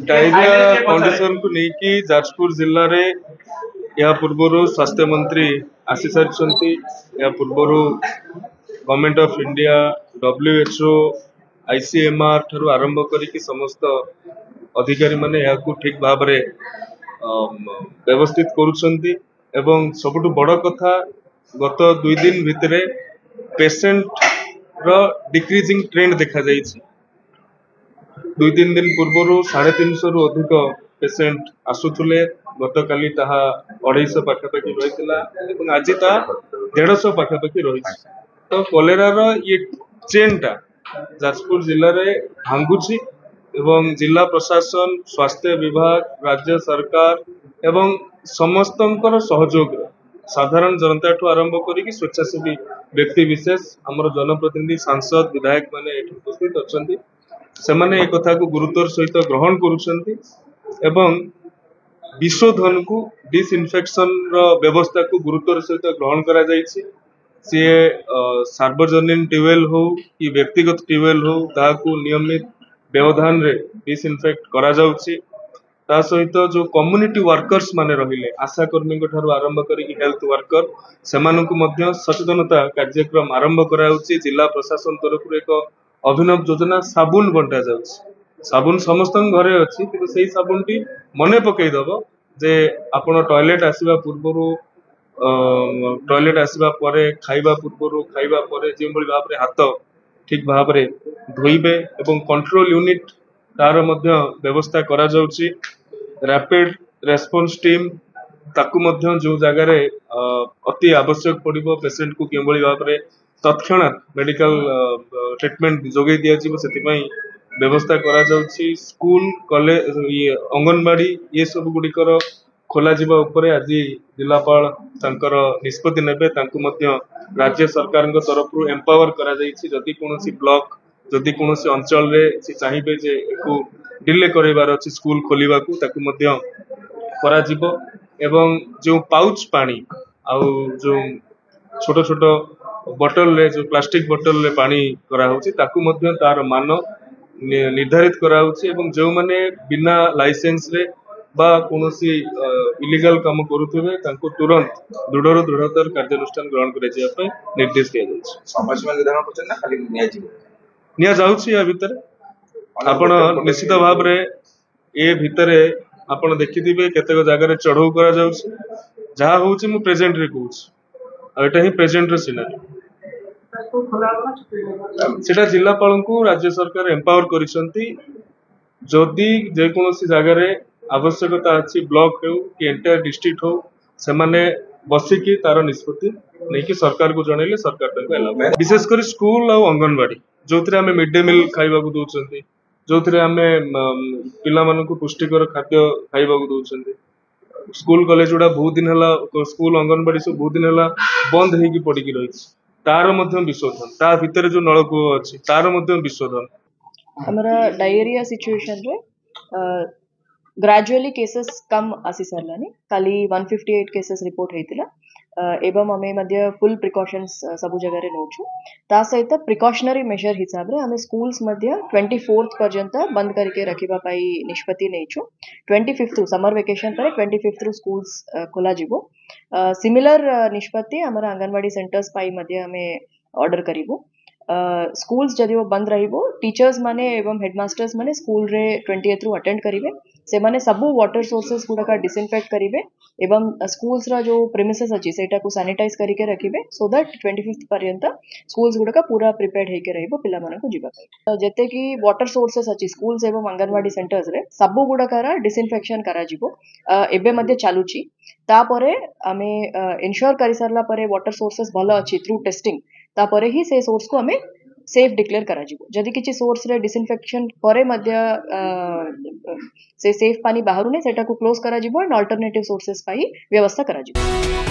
Diarrhoea condition को लेकिन जाजपुर जिले में या पूर्व स्वास्थ्य मंत्री आसी सारी या पूर्व government of India WHO ICMR ठारू आरंभ करी समस्त अधिकारी माने यहाँ ठीक भाव में व्यवस्थित करुछंती एवं सबुठ बड़ कथा गत 2 दिन भितर पेशेंट रो डिक्रीजिंग ट्रेंड देखा जाइछि 2-3 दिन पूर्व 350 रु अधिक पेशेंट आसुथुले गत काली ताहा 250 पाखापाखि रही आज ता 150 पाखापाखि रही तो कलेरा रो ये चेन टा जाजपुर जिले में भांगुची एवं जिला प्रशासन स्वास्थ्य विभाग राज्य सरकार एवं समस्तंकर सहयोग साधारण जनता ठू आरंभ करी स्वेच्छासेवी व्यक्ति विशेष आमर जनप्रतिनिधि सांसद विधायक माने उपस्थित अच्छा से माने एक कथा को गुरुत्वर सहित ग्रहण करुछंती एवं विशोधन को डिसइनफेक्शन रो व्यवस्था को गुरुत्वर सहित ग्रहण करा जायछि सी सार्वजनिक ट्यूबवेल हो कि व्यक्तिगत ट्यूबवेल हो ताकू नियमित व्यवधान रे डिसइनफेक्ट करा जाउछि ता सहित जो कम्युनिटी वर्कर्स माने रहिले आशा कर्मी ठारू आरंभ करी हेल्थ वर्कर सेमानकु मध्य सचेतनता कार्यक्रम आरंभ कराउछि जिला प्रशासन तरफ एक अभिनव योजना साबुन बंटा जाउछि साबुन समस्त घरे अछि किंतु सेही साबुन टी मने पकई दबो जे आपण टॉयलेट आसीबा पूर्वरु टॉयलेट आसीबा परे खाइबा पूर्वरु खाइबा परे जे भली भाव रे हाथ ठीक भाव रे धोइबे एवं कंट्रोल यूनिट तार मध्य व्यवस्था करा जाउछि रैपिड रेस्पॉन्स टीम ताकू मध्य जो जगह रे अति आवश्यक पड़िबो पेशेंट को केवली भाव रे तत्क्षणात मेडिकल ट्रीटमेंट जोगे दिया जीवो सेति पई व्यवस्था करा जाउछि स्कूल कॉलेज अंगनवाड़ी ये सब गुडिकर खोला जीवा उपरे आज जिलापाल तांकर निष्पत्ति नेबे तांकु मध्य राज्य सरकार तरफ एम्पावर करा जाइछि जदि कोनोसी ब्लॉक जदि कोनोसी अंचल रे से चाहिबे जे एको डिले करैबार अछि स्कूल खोलिबा को ताकु मध्य करा जीवो एवं जो पाउच पानी आउ जो छोट छोट बोतल रे जो प्लास्टिक बोतल रे पानी करा होछि ताकु मध्य तार मान निर्धारित करा होछि एवं जो माने बिना लाइसेंस रे बा कोनोसी इलीगल काम करूथिबे तांको तुरंत दृढ़ दृढ़तर कार्यानुष्ठान ग्रहण करे जे पे निर्देश दिया जाउछि समाज में निर्धारण करछन ना खाली निया जाउछि या भीतर आपण निश्चित भाव रे ए भीतर आपण देखिथिबे केतेक जगह रे चढ़ौ करा जाउछि जहा होउछि मु प्रेजेंट रे कहउछि आ एटा ही प्रेजेंट रे सिनारी सेटा जिलापाल को राज्य सरकार एम्पावर करिसंती जदि जे कोनोसी जगह रे आवश्यकता अच्छी ब्लॉक हो कि एंटायर डिस्ट्रिक्ट हो से माने बसिकी तार निष्पत्ति नहीं कि सरकार को जनइले सरकार ताको एलाउ विशेष कर स्कूल और अंगनवाड़ी जो थे आमे मिड डे मील खाइबा को दोचंती जो थे आमे पिला मानन को पुष्टिकर खाद्य खाइबा को दोचंती स्कूल कॉलेज गुड़ा बहुत दिन हला स्कूल अंगनवाड़ी सब बहुत दिन हला बंद हेकी पड़ी की रही तार मध्य विशोधन ता भीतर जो नलकूप अछि तार मध्य विशोधन हमरा डायरिया सिचुएशन रे ग्रेजुअली केसेस कम आसी सरलानी काली 158 केसेस रिपोर्ट हेतिला एवं हमें मध्य फुल प्रिकॉशंस सब जगह रे नोछु ता सहित प्रिकॉशनरी मेजर हिसाब रे हमें स्कूल्स मध्य 24th पर्यंत बंद करके रखिबा पाई निष्पत्ति नेछु 25th समर वेकेशन पर 25th स्कूल्स खोला जिवो सिमिलर निष्पत्ति हमरा आंगनवाड़ी सेंटर्स पाई मध्य हमें ऑर्डर करिवो स्कूल्स जदि वो बंद रहिबो टीचर्स माने एवं हेडमास्टर्स माने स्कूल रे 20th रु अटेंड करिवे से माने सबु वाटर सोर्सेस गुडा का डिसइनफेक्ट करिवे एवं स्कूल्स रा जो प्रीमिसेस अछि सेटा को सैनिटाइज करिके रखिवे सो दैट 25th पर्यंत स्कूल्स गुडा का पूरा प्रिपेयर्ड हेके रहिबो पिला माने को जीवा पाई जते कि वाटर सोर्सेस अछि स्कूल्स एवं अंगनवाड़ी सेंटर्स रे सबु गुडा का डिसइनफेक्शन करा जिवो एबे मध्ये चालुची ता परे हमें इंश्योर करि सरला परे वाटर सोर्सेस भलो अछि थ्रू टेस्टिंग ता परे ही से सोर्स को हमें सेफ डिक्लेयर करा जिवो जदि किछि सोर्स रे डिसइनफेक्शन परे मध्य से सेफ पानी बाहरु ने सेटा को क्लोज करा जिवो एंड अल्टरनेटिव सोर्सेस पाई व्यवस्था करा जिवो।